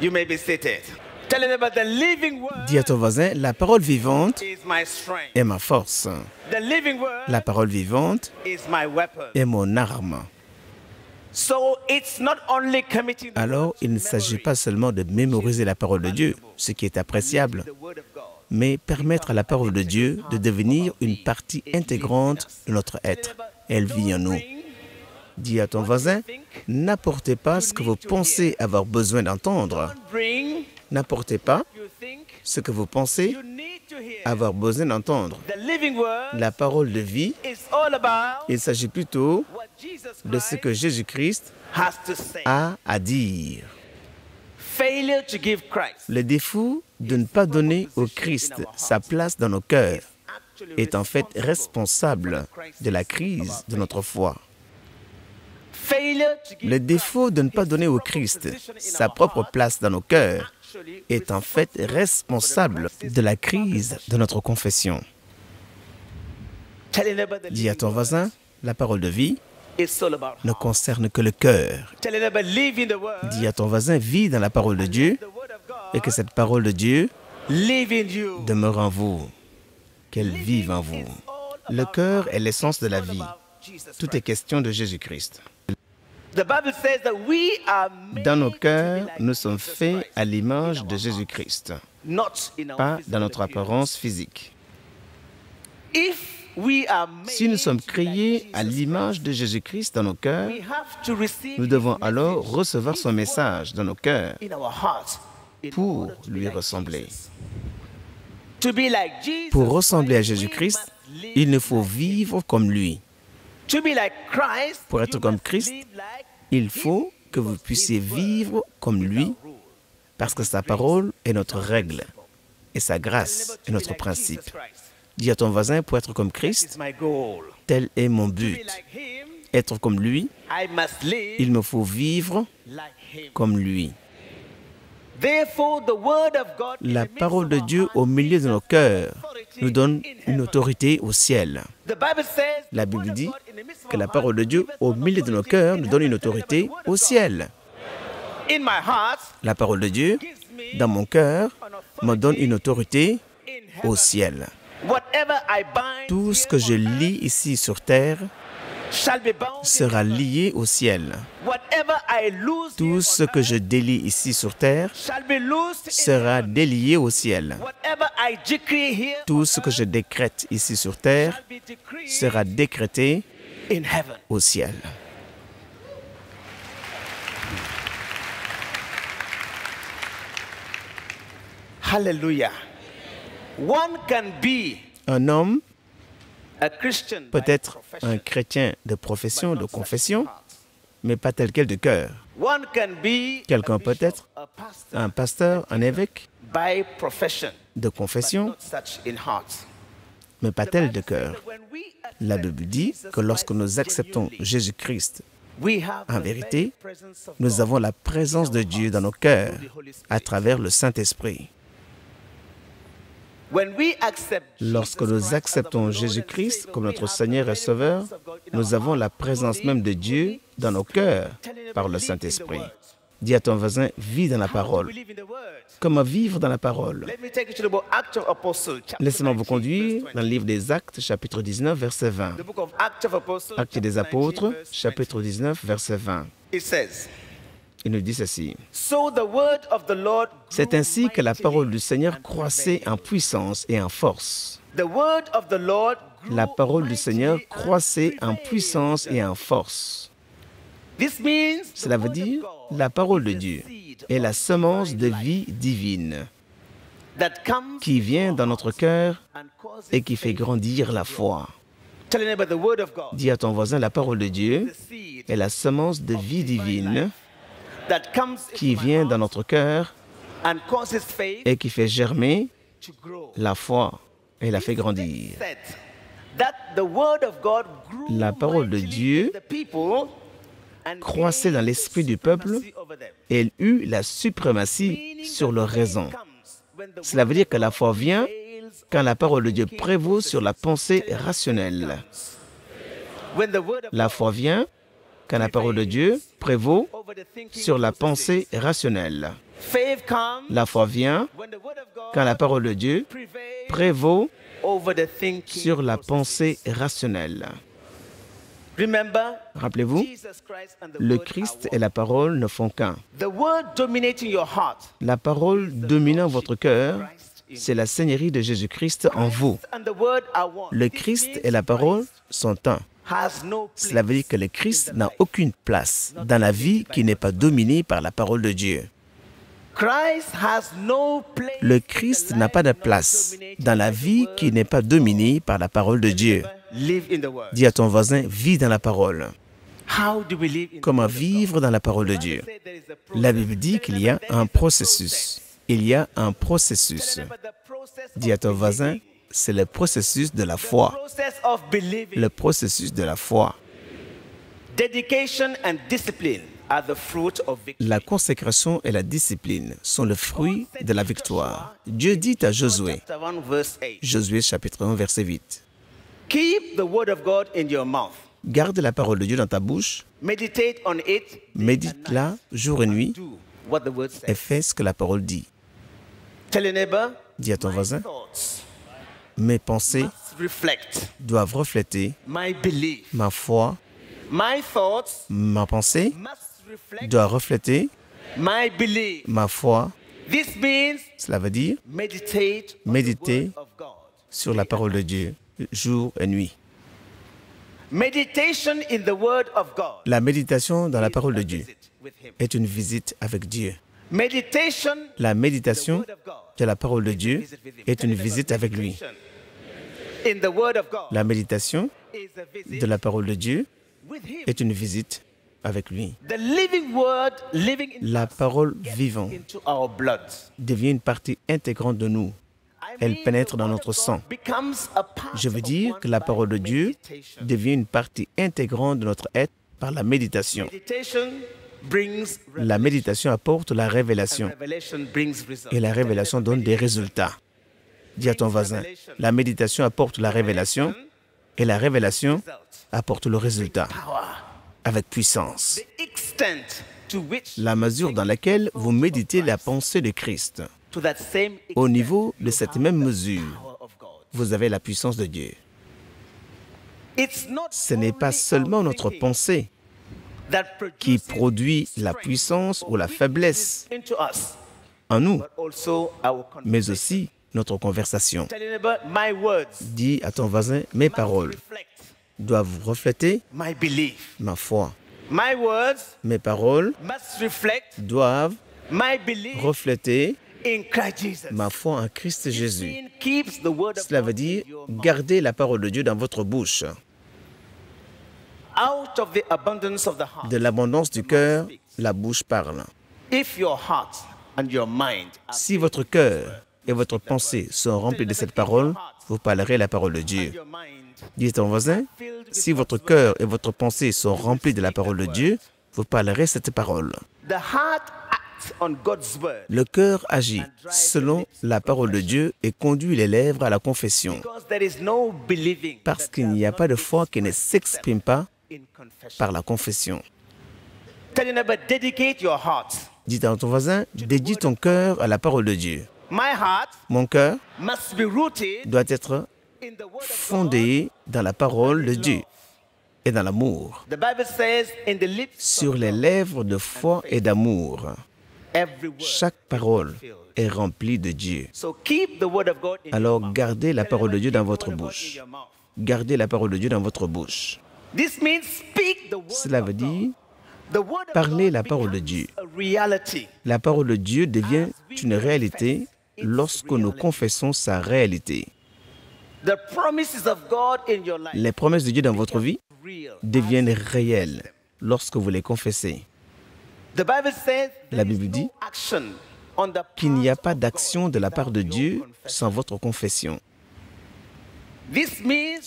You may be seated. Tell your neighbor, the living word Dis à ton voisin, la parole vivante is my strength. est ma force. The living word La parole vivante is my weapon. est mon arme. So it's not only committing the Alors, word il ne to s'agit memory, pas seulement de mémoriser la parole de Dieu, ce qui est appréciable, the word of God. mais permettre à la parole de Dieu de devenir une partie intégrante de notre être. Elle vit en nous. Dis à ton voisin, n'apportez pas ce que vous pensez avoir besoin d'entendre. Don't bring N'apportez pas you think ce que vous pensez you need to hear. avoir besoin d'entendre. The living word La parole de vie, is all about il s'agit plutôt what Jesus de ce Christ que Jésus-Christ has to say. a à dire. Failure to give Christ Le défaut de ne pas donner au Christ sa place dans nos cœurs actually est en fait responsable de la crise de notre foi. failure to give Le défaut de ne pas donner au Christ sa propre place dans nos cœurs actually est en fait responsable de la crise de notre confession. tell your neighbor the Dis à ton voisin, la parole de vie it's all about ne concerne que le cœur. tell your neighbor live in the word Dis à ton voisin, vis dans la parole de Dieu the word of God et que cette parole de Dieu live in you. demeure en vous, qu'elle vive en vous. Le cœur est l'essence de la vie. Jesus Tout est question de Jésus-Christ. The Bible says that we are made Dans nos to be cœurs, like nous sommes Jesus faits Christ à l'image in de our Jésus-Christ, hearts, not in our pas physical dans notre appearance. apparence physique. If we are made Si nous sommes to be créés like à Jesus l'image de Jésus-Christ dans nos cœurs, Christ, we have to receive nous devons his alors message, recevoir his son message dans nos cœurs in our hearts in pour order to be lui like ressembler. Jesus. To be like Jesus Pour ressembler à Christ, we Jésus-Christ, must live il nous faut like him. vivre comme lui. To be like Christ, Pour être you comme must Christ, live like Il him, faut que vous because puissiez his word vivre comme lui, is our rule. parce que sa parole est notre règle et sa grâce est notre principe. Dis à ton voisin, pour être comme This Christ, is my goal. tel est mon To be but. like him, Être comme lui, I must live il me faut vivre like him. comme lui. Therefore, the word of God in La the midst parole of de our Dieu hearts au milieu de nos cœurs authority nous donne in une heaven. autorité au ciel. The Bible says La the Bible word of dit God in the midst of que our la parole de hearts Dieu giveth au us milieu de nos authority cœurs in nous donne une heaven. Tell them autorité about the word au of God. ciel. In my heart, La parole de Dieu, gives me dans mon cœur, an me donne authority une autorité in au heaven. ciel. Whatever I bind Tout ce here que je on earth lis ici sur terre shall be bound in sera heaven. lié au ciel. Whatever I loose Tout here ce on que je earth délie ici sur terre shall be loosed in sera heaven. délié au ciel. Whatever I decree here Tout on ce que earth je décrète ici sur terre shall be decreed sera décrété in heaven. au ciel. Hallelujah. One can be Un homme a Christian peut by être profession, un chrétien de profession, but de not such in confession, heart. mais pas tel quel de cœur. One can be Quelqu'un a peut bishop, être a pastor Un pasteur, un évêque by profession, de but confession, not such in heart. mais pas The tel Bible de says cœur. that when we La accept Bible dit Jesus que lorsque nous Christ acceptons genuinely, Jésus-Christ we have en the vérité, very presence of nous God avons la présence de Dieu dans nos cœurs through the Holy Spirit. à travers le Saint-Esprit. When we accept Lorsque Jesus nous Christ as our acceptons Lord and Jésus-Christ Savior, comme we notre have the Seigneur et very Sauveur, presence of God in nous our avons la heart, présence through même the de Dieu Holy dans nos Spirit. cœurs Tell your neighbor, par le live in the Saint-Esprit. Word. Dis à ton voisin, vis dans la How do parole. we live in the Word? Comment vivre dans la parole? Let me take you to the book Acts of Apostles, chapter Laissez-moi vous 19, conduire verse dans le 20. livre des Actes, chapitre 19, verset 20. The book of Acts of Apostles, Actes chapter des 19, Apôtres, verse 20. chapitre 19, verset 20. It says, Il nous dit ceci. So the word of the Lord C'est grew ainsi que la mightily parole du Seigneur and croissait en prevailed. puissance et en force. The word of the Lord grew La parole du mightily Seigneur and croissait en prevailed. puissance et en force. This means the Cela veut word of dire God la parole is de the Dieu seed est la of semence de divine vie life divine that comes qui vient dans notre cœur and causes et qui fait faith grandir to la grow. foi. Tell your neighbor, the word of God Dis à ton voisin, la parole de Dieu is the seed est la semence de vie divine that comes qui into my vient heart dans notre cœur and causes faith et qui fait germer to grow. la foi et la fait grandir. Said that the word of God grew La parole de mightily Dieu in the people and croissait dans gained l'esprit du peuple supremacy over them. et elle eut la suprématie Meaning sur that leur faith raison. comes when the Cela word veut dire of que la God foi vient prevails quand la over parole de Dieu thinking prévaut sur la pensée processes. rationnelle. When the word of La God foi vient quand la parole de Dieu prévaut over the thinking sur la processes. pensée rationnelle. Faith comes La foi vient when the word of God quand la parole de Dieu prevails prévaut over the thinking sur la process. pensée rationnelle. Remember, Rappelez-vous, Jesus Christ and the le word Christ are et la parole ne font qu'un. one. The word dominating your heart, La parole dominant votre cœur, c'est la Seigneurie de Jésus-Christ en vous. Christ and the word are one. Le This Christ means et la parole Christ sont un. has no Cela veut dire que place le Christ in the n'a life. aucune place dans la vie qui n'est pas dominée par la parole de Dieu. Christ has no place Le in the Christ life n'a pas de not place dominated dans la by the vie word. qui n'est pas dominée par la parole de Dieu. Live in the word. Dis à ton voisin, vis dans la parole. How do we live in Comment the word of vivre dans la parole de God? Dieu? Say there is a La process. Bible dit qu'il y a There un is a processus. Il y a un processus. Tell them about the process Dis à of ton voisin, believing. c'est le processus de la The foi. process of believing. Le processus de la foi. Dedication and discipline are the fruit of victory. La consécration et la discipline sont le fruit de la victoire. Dieu dit à Josué, Chapter 1, verse 8. Josué chapitre 1 verset 8, Keep the word of God in your mouth. garde la parole de Dieu dans ta bouche, Meditate on it. médite-la jour et nuit Do what the word et says. fais ce que la parole dit. Tell your neighbor. Dis à ton My voisin, thoughts mes pensées must reflect doivent refléter my belief. ma foi, My thoughts ma pensée must reflect doit refléter my belief. ma foi. This means Cela veut dire meditate on Méditer the word of God. sur la parole de Dieu jour et nuit. Meditation in the word of God La méditation dans la parole de is a Dieu visit with him. est une visite avec Dieu. Meditation La in the méditation word of God de la parole de Dieu visit with him. est une Tell them visite about avec lui. meditation in the word of God La méditation is a visit de la parole de Dieu with him. est une visite avec lui. The living word living in La us parole vivante into our blood. devient une partie intégrante de nous. Elle pénètre dans notre sang. Becomes a part Je veux of dire one que la by parole de Dieu meditation. devient une partie intégrante de notre être par la méditation. Meditation brings La méditation apporte la and révélation revelation brings results. et la révélation donne des résultats. Dis à ton voisin, la méditation apporte la révélation et la révélation apporte le résultat Power. avec puissance. The extent to which La mesure dans laquelle vous méditez la pensée de Christ, to that same au extent niveau de cette même mesure, power of God. vous avez la puissance de Dieu. It's not Ce n'est pas only seulement our notre thinking pensée that qui produces produit la strength puissance or ou la weaknesses faiblesse into us, en nous, but also our mais conversation. aussi notre conversation. Tell your neighbor, my words Dis à ton voisin, mes must paroles reflect doivent refléter my belief. ma foi. My words Mes paroles must reflect doivent my belief refléter in Christ Jesus. ma foi en Christ Jésus. Sin keeps the word of Cela God veut dire in your mouth. garder la parole de Dieu dans votre bouche. Out of the abundance of the heart. De l'abondance du cœur, la bouche parle. If your heart and your mind are Si votre cœur et votre pensée sont remplis de cette parole, vous parlerez la parole de Dieu. your mind Dis à ton voisin, si votre cœur et votre pensée sont remplis de la parole de Dieu, vous parlerez cette parole. the heart acts on God's word Le cœur agit selon la parole de Dieu et conduit les lèvres à la confession, because there is no believing parce that qu'il does n'y a not pas de foi qui ne s'exprime pas in confession. par la confession. Tell your neighbor, dedicate your heart. Dis à ton voisin, dédie ton cœur à la parole de Dieu. My heart Mon cœur must be rooted doit être in the word of God. fondé dans la parole de Dieu et dans l'amour, The Bible says in the lips sur of les God, lèvres de foi et d'amour. every word. Chaque parole est remplie de Dieu. So keep the word of God in your Alors mouth. gardez la Tell parole de your Dieu neighbor, dans keep the votre word of God in bouche. your mouth. Gardez la parole de Dieu dans votre bouche. This means speak the word Cela of veut God. dire, The word of parlez God la parole de becomes Dieu. a reality. La parole de Dieu devient une réalité lorsque nous confessons sa réalité. The promises of God in your life Les promesses de Dieu dans votre vie real. deviennent réelles lorsque vous les confessez. The Bible says La there is Bible dit no action on the qu'il n'y a part pas of d'action God de la part de without Dieu your confession. sans votre confession. This means